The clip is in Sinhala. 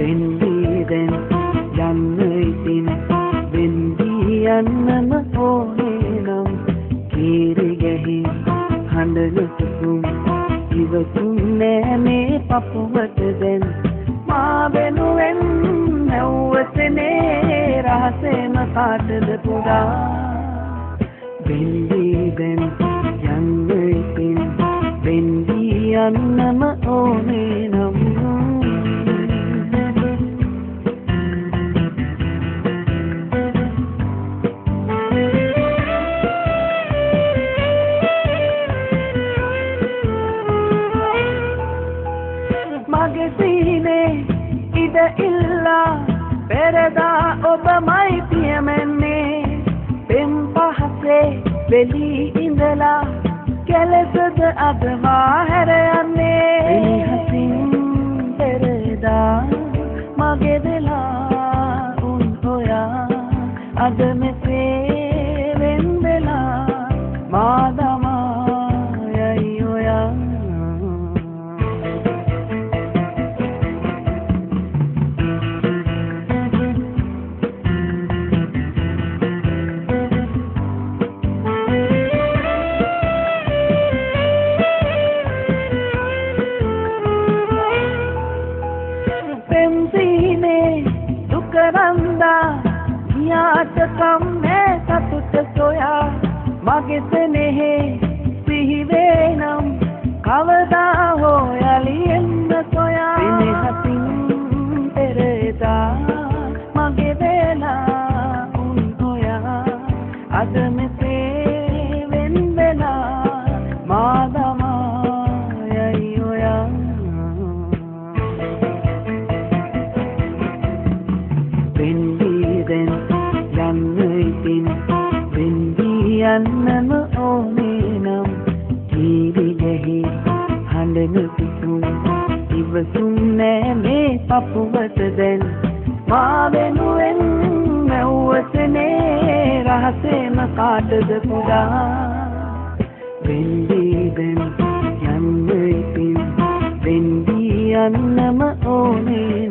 වෙන්දී දැන් යන්න ඉතින් වෙන්දී යන්නම ඕනේ නම් කීරි ගැහි හඬන සුසුම් ඉවසුම් නෑ මේ පපුවට දැන් මා වෙනුවෙන් නැව්වසනේ රහසේම කාටද පුරා වෙන්දී දැන් යන්න ඉතින් වෙන්දී යන්නම ඕනේ නම් මගේ සීනේ ඉඩ ඉල්ලා පෙරදා ඔබමයි පියමන්නේ පෙම් පහසේ වෙලී ඉඳලා කෙලෙසද අද මා හැර යන්නේ හසින් පෙරදා මගේ දෙලා උන් හොයා අද මෙසේ වෙන් වෙලා මා දමා යයි ඔයා කරන්දා යාට කම්මේ සතුට සොයා මගේ සෙනෙහි සිහිවේ නම් කවදා හෝ යලි එන්න සොයා වෙනහසින් පෙරදා මගේ වෙලා උන් හොයා අද මෙසේ වෙන් වෙලා මා දමා යයි ඔයා වෙන්දී දැන් යන්න ඉතින් වෙන්දී යන්නම ඕනේ නම් කීරි ගැහි හඬන සුසුම් ඉවසුම් නෑ මේ පපුවට දැන් මා වෙනුවෙන් නැව්වසනේ රහසේම කාටද පුරා වෙන්දී දැන් යන්න ඉතින් වෙන්දී යන්නම ඕනේ